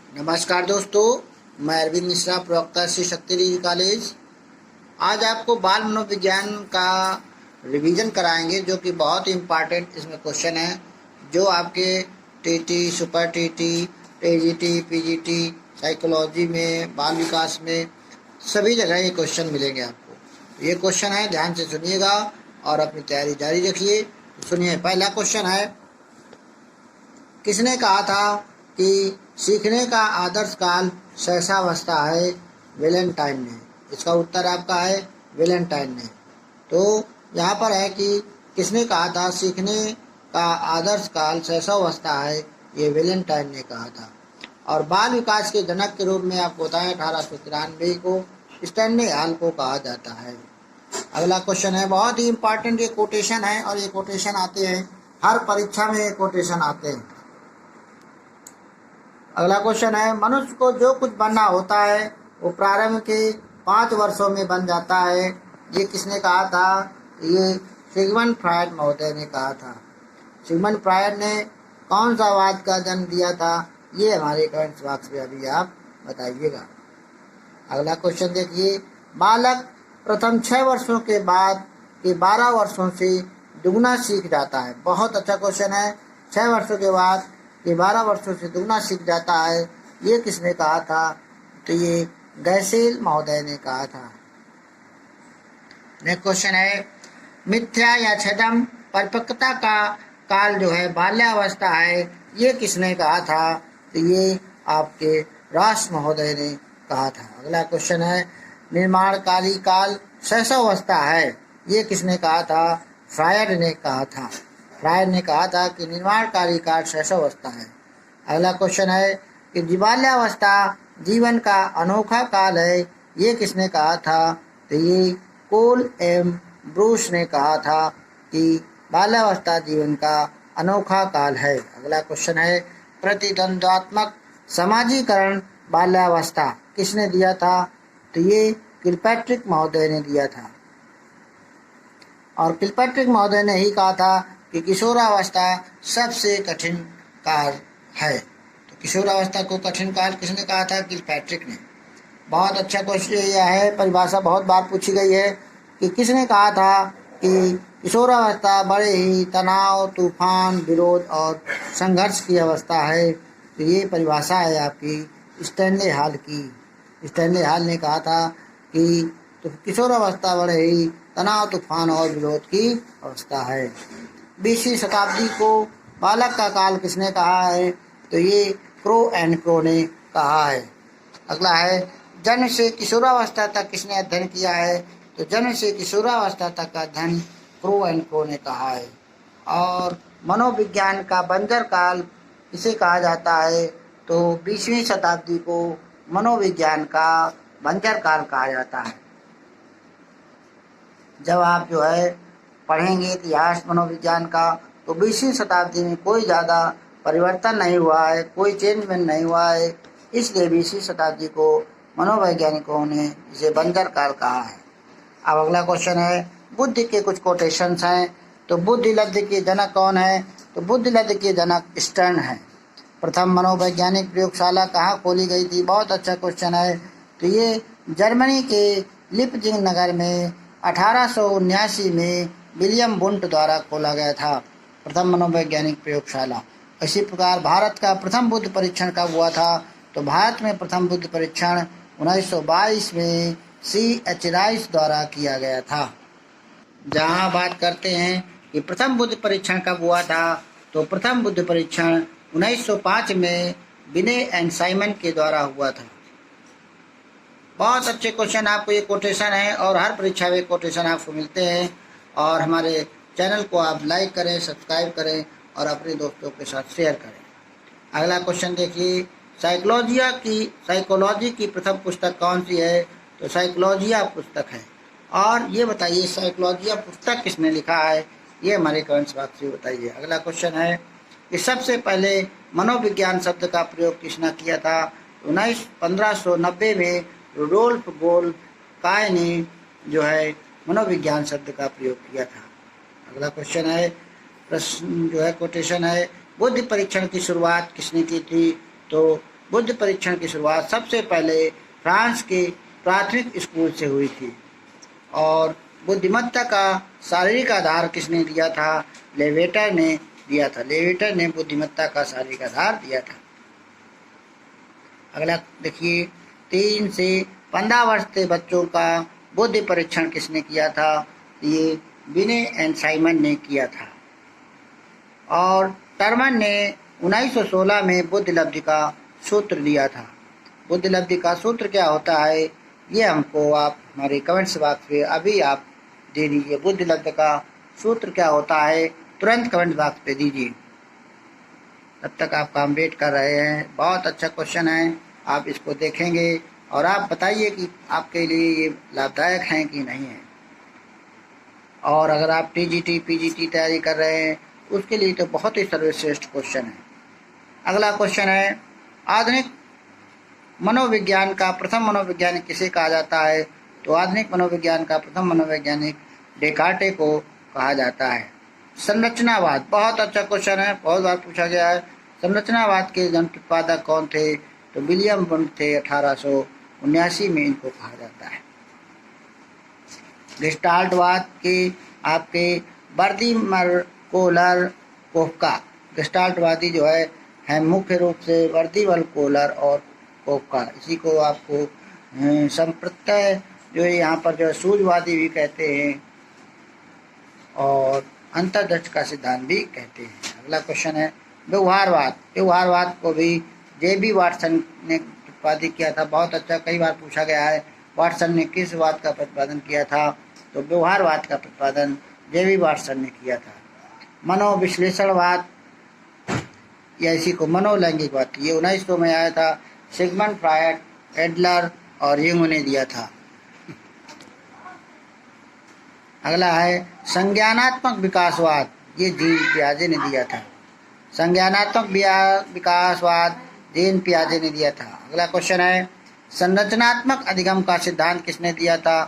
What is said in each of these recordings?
नमस्कार दोस्तों, मैं अरविंद मिश्रा, प्रवक्ता श्री शक्ति डिग्री कॉलेज। आज आपको बाल मनोविज्ञान का रिवीजन कराएंगे, जो कि बहुत ही इम्पार्टेंट इसमें क्वेश्चन है, जो आपके TT, super TT, TGT, PGT, psychology में, बाल विकास में सभी जगह ये क्वेश्चन मिलेंगे आपको। ये क्वेश्चन है, ध्यान से सुनिएगा और अपनी तैयारी जारी रखिए। सुनिए, पहला क्वेश्चन है, किसने कहा था कि सीखने का आदर्श काल शैशवावस्था है? वेलेंटाइन ने। इसका उत्तर आपका है वेलेंटाइन ने। तो यहाँ पर है कि किसने कहा था सीखने का आदर्श काल शैशवावस्था है, ये वेलेंटाइन ने कहा था। और बाल विकास के जनक के रूप में आपको बताएं 1893 को स्टैनले हॉल को कहा जाता है। अगला क्वेश्चन है, बहुत ही इम्पोर्टेंट ये कोटेशन है, और ये कोटेशन आते हैं हर परीक्षा में, ये कोटेशन आते हैं। अगला क्वेश्चन है, मनुष्य को जो कुछ बनना होता है वो प्रारंभ के 5 वर्षों में बन जाता है। ये किसने कहा था? ये सिगमंड फ्रायड महोदय ने कहा था। सिगमंड फ्रायड ने कौन सा वाद का जन्म दिया था? ये हमारे कमेंट बॉक्स में अभी आप बताइएगा। अगला क्वेश्चन देखिए, बालक प्रथम 6 वर्षों के बाद के 12 वर्षों से दुगना सीख जाता है। बहुत अच्छा क्वेश्चन है। 6 वर्षों के बाद कि 12 वर्षों से दुगना सीख जाता है, ये किसने कहा था? तो ये गैसेल महोदय ने कहा था। नेक्स्ट क्वेश्चन है, मिथ्या या छदम परिपक्वता का काल जो है बाल्यावस्था है, ये किसने कहा था? तो ये आपके रास महोदय ने कहा था। अगला क्वेश्चन है, निर्माणकारी काल शैशवावस्था है, ये किसने कहा था? फ्रायड ने कहा था। फ्रायड ने कहा था कि निर्माणकारी काल शैशवावस्था है। अगला क्वेश्चन है कि बाल्यावस्था जीवन का अनोखा काल है, ये किसने कहा था? तो ये कोल एम ब्रूस ने कहा था कि बाल्यावस्था जीवन का अनोखा काल है। अगला क्वेश्चन है, प्रतिद्वंद्वात्मक समाजीकरण बाल्यावस्था किसने दिया था? तो ये किलपैट्रिक महोदय ने दिया था। और किलपैट्रिक महोदय ने ही कहा था कि किशोरावस्था सबसे कठिन काल है। तो किशोरावस्था को कठिन काल किसने कहा था? किलपैट्रिक ने। बहुत अच्छा क्वेश्चन यह है, परिभाषा बहुत बार पूछी गई है कि किसने कहा था कि किशोरावस्था बड़े ही तनाव, तूफान, विरोध और संघर्ष की अवस्था है। तो ये परिभाषा है आपकी स्टैनले हॉल की। स्टैनले हॉल ने कहा था कि तो किशोरावस्था बड़े ही तनाव, तूफान और विरोध की अवस्था है। 20वीं शताब्दी को बालक का काल किसने कहा है? तो ये क्रो एंड क्रो ने कहा है। अगला है, जन्म से किशोरावस्था तक किसने अध्ययन किया है? तो जन्म से किशोरावस्था तक का अध्ययन क्रो एंड क्रो ने कहा है। और मनोविज्ञान का बंजर काल किसे कहा जाता है? तो 20वीं शताब्दी को मनोविज्ञान का बंजर काल कहा जाता है। जब आप जो है पढ़ेंगे इतिहास मनोविज्ञान का, तो 20वीं शताब्दी में कोई ज़्यादा परिवर्तन नहीं हुआ है, कोई चेंजमेंट नहीं हुआ है, इसलिए 20वीं शताब्दी को मनोवैज्ञानिकों ने इसे बंजर काल कहा है। अब अगला क्वेश्चन है, बुद्धि के कुछ कोटेशंस हैं। तो बुद्धि लब्धि के जनक कौन है? तो बुद्धि लब्धि के जनक स्टर्न है। प्रथम मनोवैज्ञानिक प्रयोगशाला कहाँ खोली गई थी? बहुत अच्छा क्वेश्चन है। तो ये जर्मनी के लिपजिंग नगर में 1879 में विलियम वुंट द्वारा खोला गया था, प्रथम मनोवैज्ञानिक प्रयोगशाला। इसी प्रकार भारत का प्रथम बुद्धि परीक्षण कब हुआ था? तो भारत में प्रथम बुद्धि परीक्षण 1922 में C.H. राइस द्वारा किया गया था। जहाँ बात करते हैं कि प्रथम बुद्धि परीक्षण कब हुआ था, तो प्रथम बुद्धि परीक्षण 1905 में विनय एंड साइमन के द्वारा हुआ था। बहुत अच्छे क्वेश्चन आपको ये कोटेशन है, और हर परीक्षा में कोटेशन आपको मिलते हैं। और हमारे चैनल को आप लाइक करें, सब्सक्राइब करें और अपने दोस्तों के साथ शेयर करें। अगला क्वेश्चन देखिए, साइकोलॉजी की प्रथम पुस्तक कौन सी है? तो साइकोलॉजिया पुस्तक है। और ये बताइए साइकोलॉजिया पुस्तक किसने लिखा है? ये हमारे कमेंट्स बॉक्स में बताइए। अगला क्वेश्चन है कि सबसे पहले मनोविज्ञान शब्द का प्रयोग किसने किया था? 1590 में रुडोल्फ गोल-काय ने जो है मनोविज्ञान शब्द का प्रयोग किया था। अगला क्वेश्चन है, प्रश्न जो है कोटेशन है, बुद्धि परीक्षण की शुरुआत किसने की थी? तो बुद्धि परीक्षण की शुरुआत सबसे पहले फ्रांस के प्राथमिक स्कूल से हुई थी। और बुद्धिमत्ता का शारीरिक आधार किसने दिया था? लेवेटर ने दिया था। लेवेटर ने बुद्धिमत्ता का शारीरिक आधार दिया था। अगला देखिए, 3 से 15 वर्ष के बच्चों का बुद्धि परीक्षण किसने किया था? ये बिने एंड साइमन ने किया था। और टर्मन ने 1916 में बुद्धि लब्धि का सूत्र दिया था। बुद्धि लब्धि का सूत्र क्या होता है, ये हमको आप हमारे कमेंट्स बॉक्स पे अभी आप दे दीजिए। बुद्धि लब्धि का सूत्र क्या होता है, तुरंत कमेंट बॉक्स पे दीजिए। तब तक आपका हम वेट कर रहे हैं। बहुत अच्छा क्वेश्चन है, आप इसको देखेंगे और आप बताइए कि आपके लिए ये लाभदायक है कि नहीं है। और अगर आप टीजीटी पीजीटी तैयारी कर रहे हैं उसके लिए तो बहुत ही सर्वश्रेष्ठ क्वेश्चन है। अगला क्वेश्चन है, आधुनिक मनोविज्ञान का प्रथम मनोवैज्ञानिक किसे कहा जाता है? तो आधुनिक मनोविज्ञान का प्रथम मनोवैज्ञानिक डेकार्टे को कहा जाता है। संरचनावाद, बहुत अच्छा क्वेश्चन है, बहुत बार पूछा गया है। संरचनावाद के जन प्रतिपादक कौन थे? तो विलियम वुंड थे। 1879 में इनको कहा जाता है। गेस्टाल्टवाद के आपके वर्दीमर कोलर कोफका। गेस्टाल्टवादी जो है मुख्य रूप से वर्दीमर कोलर और कोफका। इसी को आपको संप्रत्यय जो है यहाँ पर जो सूझवादी भी कहते हैं और अंतर्दृष्टि का सिद्धांत भी कहते हैं। अगला क्वेश्चन है व्यवहारवाद। व्यवहारवाद को भी जे.बी. वाटसन ने प्रतिपादित किया था। बहुत अच्छा, कई बार पूछा गया है वाटसन ने किस वाद का प्रतिपादन किया था? तो व्यवहारवाद का प्रतिपादन जे.बी. वाटसन ने किया था। मनोविश्लेषणवाद या इसी को मनोलैंगिकवाद, ये 1900 में आया था। सिगमंड फ्रायड, एडलर और यंग ने दिया था। अगला है संज्ञानात्मक विकासवाद, ये जीन पियाजे ने दिया था। संज्ञानात्मक विकासवाद जीन पियाजे ने दिया था। अगला क्वेश्चन है संरचनात्मक अधिगम का सिद्धांत किसने दिया था?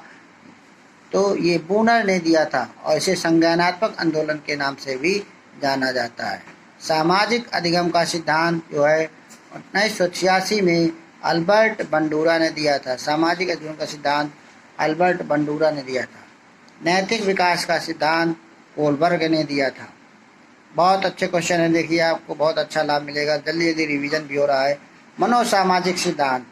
तो ये बूनर ने दिया था और इसे संज्ञानात्मक आंदोलन के नाम से भी जाना जाता है। सामाजिक अधिगम का सिद्धांत जो है 1986 में अल्बर्ट बंडूरा ने दिया था। सामाजिक अधिगम का सिद्धांत अल्बर्ट बंडूरा ने दिया था। नैतिक विकास का सिद्धांत कोलबर्ग ने दिया था। बहुत अच्छे क्वेश्चन है, देखिए आपको बहुत अच्छा लाभ मिलेगा। जल्दी जल्दी रिवीजन भी हो रहा है। मनोसामाजिक सिद्धांत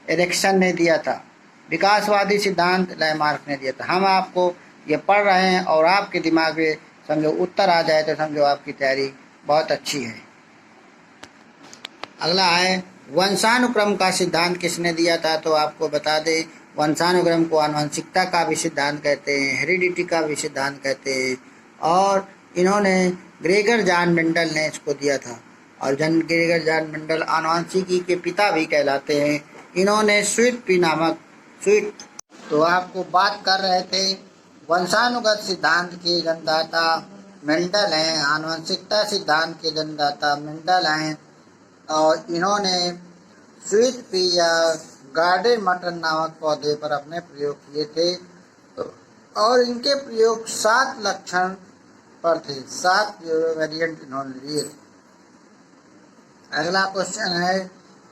एरिक्सन ने दिया था। विकासवादी सिद्धांत लैमार्क ने दिया था। हम आपको ये पढ़ रहे हैं और आपके दिमाग में समझो उत्तर आ जाए तो समझो आपकी तैयारी बहुत अच्छी है। अगला है वंशानुक्रम का सिद्धांत किसने दिया था? तो आपको बता दें वंशानुक्रम को आनुवंशिकता का भी सिद्धांत कहते हैं, हेरिडिटी का भी सिद्धांत कहते हैं। और इन्होंने ग्रेगर जॉन मेंडल ने इसको दिया था। और ग्रेगर जॉन मेंडल आनुवंशिकी के पिता भी कहलाते हैं। इन्होंने स्वीट तो आपको बात कर रहे थे वंशानुगत सिद्धांत के जन्मदाता मेंडल हैं, आनुवंशिकता सिद्धांत के जन्मदाता मेंडल हैं। और इन्होंने स्वीट पी या गार्डन मटन नामक पौधे पर अपने प्रयोग किए थे और इनके प्रयोग 7 लक्षण पर थे। 7 वेरिएंट इन्होंने लिए थे। अगला क्वेश्चन है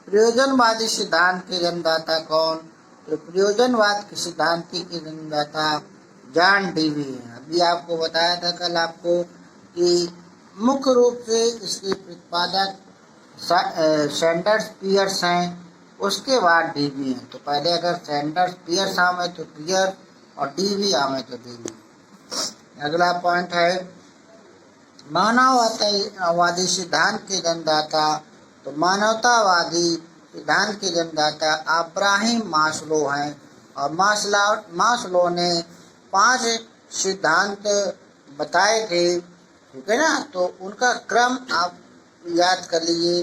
प्रयोजनवादी सिद्धांत के जन्मदाता कौन? तो प्रयोजनवाद के सिद्धांत के जन्मदाता जॉन डीवी हैं। अभी आपको बताया था कल आपको कि मुख्य रूप से इसके प्रतिपादक सैंडर्स पियर्स हैं, उसके बाद डीवी हैं। तो पहले अगर सैंडर्स पियर्स आवे तो पियर और डीवी आवे तो डीवी। अगला पॉइंट है मानववादी सिद्धांत के जन्मदाता। तो मानवतावादी सिद्धांत के जन्मदाता अब्राहम मास्लो हैं। और मास्लो ने 5 सिद्धांत बताए थे, ठीक है ना। तो उनका क्रम आप याद कर लीजिए,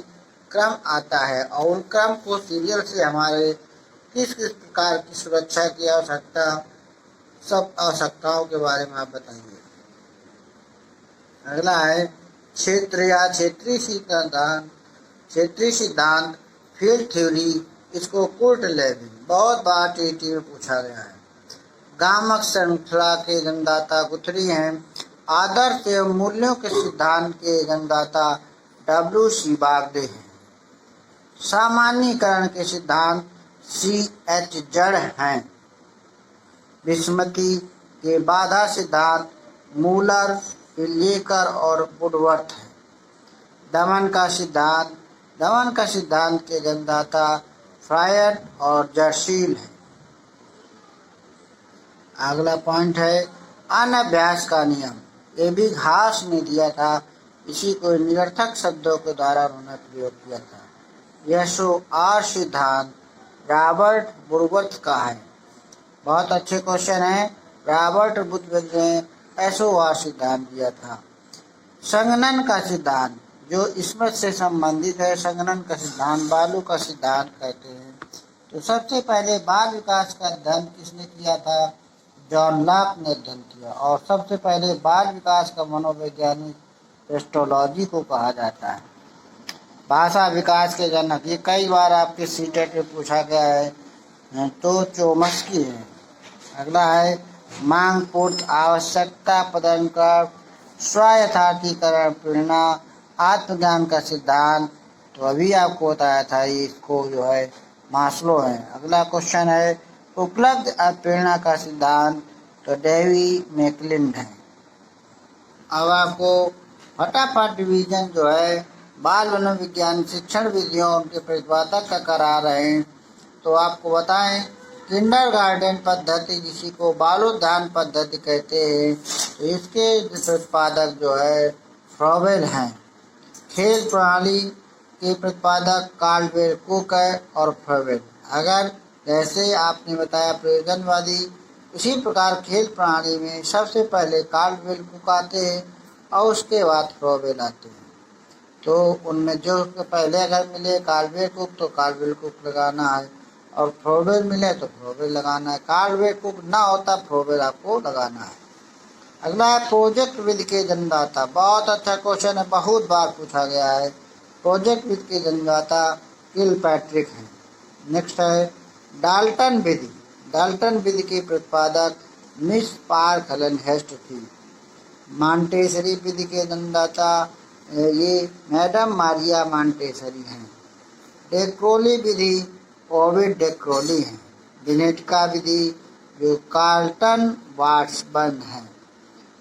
क्रम आता है और उन क्रम को सीरियल से हमारे किस किस प्रकार की सुरक्षा की आवश्यकता, सब आवश्यकताओं के बारे में आप बताइए। अगला है क्षेत्र या क्षेत्रीय सिद्धांत फील्ड थ्योरी, इसको कोर्ट लेविन बहुत बार टीटी में पूछा गया है। गामक श्रृंखला के जन्मदाता गुथरी हैं। आदर्श एवं मूल्यों के सिद्धांत के जन्मदाता W.C. बागडे हैं। सामान्यीकरण के सिद्धांत CH जड़ हैं। विस्मृति के बाधा सिद्धांत मूलर, लेकर और वुडवर्थ है। दमन का सिद्धांत के जन्मदाता फ्रायड और जर्सील है। अगला पॉइंट है अनभ्यास का नियम। ये भी घास ने दिया था, इसी को निरर्थक शब्दों के द्वारा उन्होंने प्रयोग किया था। SOR सिद्धांत रॉबर्ट वुडवर्थ का है। बहुत अच्छे क्वेश्चन है। रॉबर्ट वुडवर्थ ने SOR सिद्धांत दिया था। संगणन का सिद्धांत जो स्मृति से संबंधित है, संगणन का सिद्धांत बालू का सिद्धांत कहते हैं। तो सबसे पहले बाल विकास का अध्ययन किसने किया था? जॉन लॉक ने अध्ययन किया। और सबसे पहले बाल विकास का मनोवैज्ञानिक पेस्टोलॉजी को कहा जाता है। भाषा विकास के जनक, ये कई बार आपके सीटेट में पूछा गया है, तो चोम्स्की है। अगला है मांग पूर्ति, आवश्यकता, पदानुक्रम, स्वयथार्थीकरण, प्रेरणा, आत्मज्ञान का सिद्धांत। तो अभी आपको बताया था, इसको जो है मास्लो है। अगला क्वेश्चन है उपलब्ध प्रेरणा का सिद्धांत, तो डेवी मैकलिंड है। अब आपको फटाफट रिवीजन जो है बाल मनोविज्ञान शिक्षण विधियों उनके प्रतिपादक का करा रहे हैं। तो आपको बताएं किंडरगार्टन पद्धति, जिसी को बालोद्यान पद्धति कहते हैं, तो इसके प्रतिपादक जो है फ्रॉबेल हैं। खेल प्रणाली के प्रतिपादक काल्डवेल कुक है और फ्रॉबेल। अगर जैसे आपने बताया प्रयोजनवादी, इसी प्रकार खेल प्रणाली में सबसे पहले काल्डवेल कुक आते हैं और उसके बाद फ्रॉबेल आते हैं। तो उनमें जो पहले अगर मिले काल्डवेल कुक तो काल्डवेल कुक लगाना है, और फ्रॉबेल मिले तो फ्रॉबेल लगाना है। काल्डवेल कुक ना होता फ्रॉबेल आपको लगाना है। अगला है प्रोजेक्ट विधि के जन्मदाता। बहुत अच्छा क्वेश्चन है, बहुत बार पूछा गया है। प्रोजेक्ट विधि के जन्मदाता किलपैट्रिक है। नेक्स्ट है डाल्टन विधि। डाल्टन विधि के प्रतिपादक मिस पार्क हेलन हेस्ट थी। मॉन्टेसरी विधि के जन्मदाता ये मैडम मारिया मॉन्टेसरी हैं। डेक्रोली विधि ओविड डेक्रोली हैं। बिनेटका विधि जो कार्लटन वाट्सबर्न है।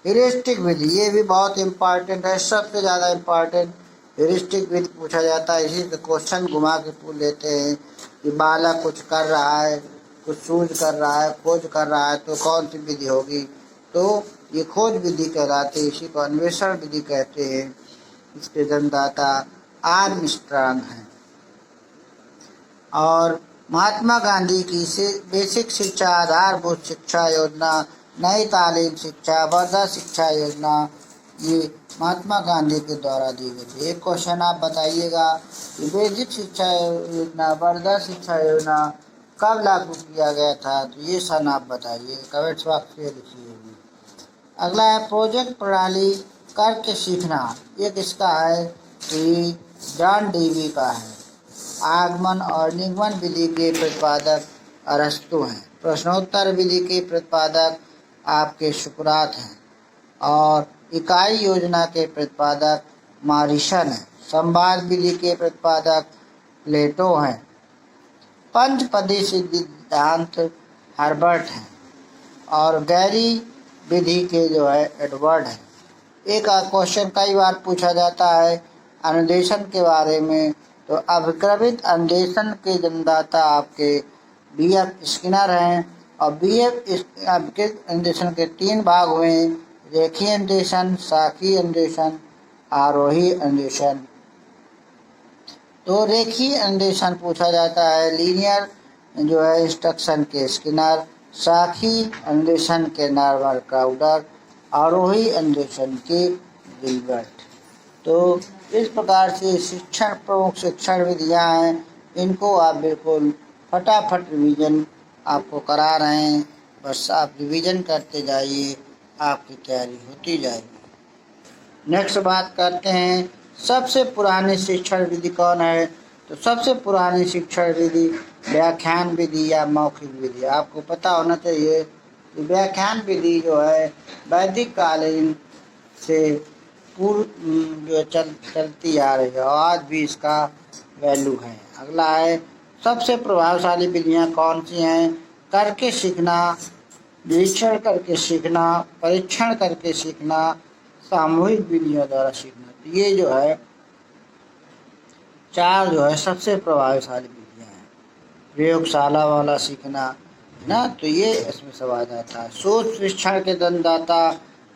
ह्यूरिस्टिक विधि ये भी बहुत इम्पॉर्टेंट है, सबसे ज़्यादा इम्पॉर्टेंट ह्यूरिस्टिक विधि पूछा जाता है। इसी पे क्वेश्चन घुमा के पूछ लेते हैं कि बालक कुछ कर रहा है, कुछ सूझ कर रहा है, खोज कर रहा है, तो कौन सी विधि होगी? तो ये खोज विधि कहलाती है, इसी को अन्वेषण विधि कहते हैं। इसके जन्मदाता आर्मस्ट्रांग हैं। और महात्मा गांधी की बेसिक शिक्षा, आधारभूत शिक्षा योजना, नई तालीम शिक्षा, वर्धा शिक्षा योजना, ये महात्मा गांधी के द्वारा दी गई थी। एक क्वेश्चन आप बताइएगा कि बेसिक शिक्षा योजना, वर्धा शिक्षा योजना कब लागू किया गया था? तो ये सन आप बताइए, कमेंट्स बॉक्स में लिखिए। अगला है प्रोजेक्ट प्रणाली करके सीखना। ये किसका है? कि जॉन डेवी का है। आगमन और निगमन विधि के प्रतिपादक अरस्तु हैं। प्रश्नोत्तर विधि के प्रतिपादक आपके सुकरात हैं। और इकाई योजना के प्रतिपादक मारिसन हैं। संवाद विधि के प्रतिपादक प्लेटो हैं। पंचपदी सिद्धांत हर्बर्ट हैं। और गैरी विधि के जो है एडवर्ड हैं। एक क्वेश्चन कई बार पूछा जाता है अनुदेशन के बारे में, तो अभिक्रमित अनुदेशन के जन्मदाता आपके BF स्किनर हैं। और BF अनुदेशन के 3 भाग हुए हैं, रेखीय अनुदेशन, शाखीय अनुदेशन, आरोही अनुदेशन। तो रेखीय अनुदेशन पूछा जाता है लीनियर जो है इंस्ट्रक्शन के स्किनर, शाखी अनुदेशन के नॉर्मल क्राउडर, आरोही अनुदेशन के गिलबर्ट। तो इस प्रकार से शिक्षण प्रमुख शिक्षण विधियाँ हैं, इनको आप बिल्कुल फटाफट रिवीजन आपको करा रहे हैं। बस आप रिवीजन करते जाइए, आपकी तैयारी होती जाएगी। नेक्स्ट बात करते हैं सबसे पुरानी शिक्षण विधि कौन है? तो सबसे पुरानी शिक्षण विधि व्याख्यान विधि या मौखिक विधि। आपको पता होना चाहिए कि व्याख्यान विधि जो है वैदिक कालीन से पूर्व जो चलती आ रही है, और आज भी इसका वैल्यू है। अगला है सबसे प्रभावशाली विधियां कौन सी हैं? करके सीखना, निरीक्षण करके सीखना, परीक्षण करके सीखना, सामूहिक विधियों द्वारा सीखना। तो ये जो है चार जो है सबसे प्रभावशाली विधियां हैं। प्रयोगशाला वाला सीखना है ना, तो ये इसमें सब आ जाता है। सोच शिक्षण के दंडदाता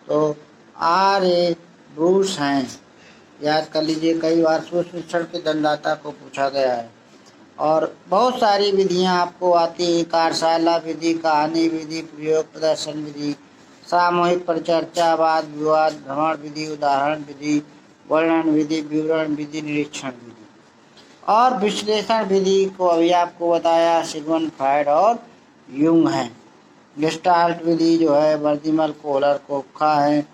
तो आर ए ब्रूस हैं, याद कर लीजिए, कई बार सोच शिक्षण के दंडदाता को पूछा गया है। और बहुत सारी विधियां आपको आती हैं, कार्यशाला विधि, कहानी विधि, प्रयोग प्रदर्शन विधि, सामूहिक परिचर्चा, वाद विवाद, भ्रमण विधि, उदाहरण विधि, वर्णन विधि, विवरण विधि, निरीक्षण विधि। और विश्लेषण विधि को अभी आपको बताया सिगमंड फ्रायड और यूंग हैं। गेस्टाल्ट विधि जो है वर्दीमल, कोहलर, कोपखा है,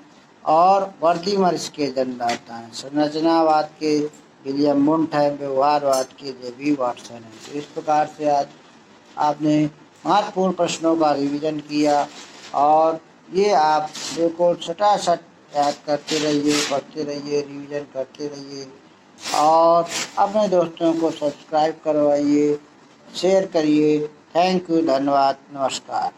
और वर्दीमल इसके दंडदाता हैं। संरचनावाद के विलियम वुंट है, व्यवहारवाद के जेबी वाटसन है। तो इस प्रकार से आज आपने महत्वपूर्ण प्रश्नों का रिवीजन किया, और ये आप बिल्कुल सटासट याद करते रहिए, पढ़ते रहिए, रिवीजन करते रहिए, और अपने दोस्तों को सब्सक्राइब करवाइए, शेयर करिए। थैंक यू, धन्यवाद, नमस्कार।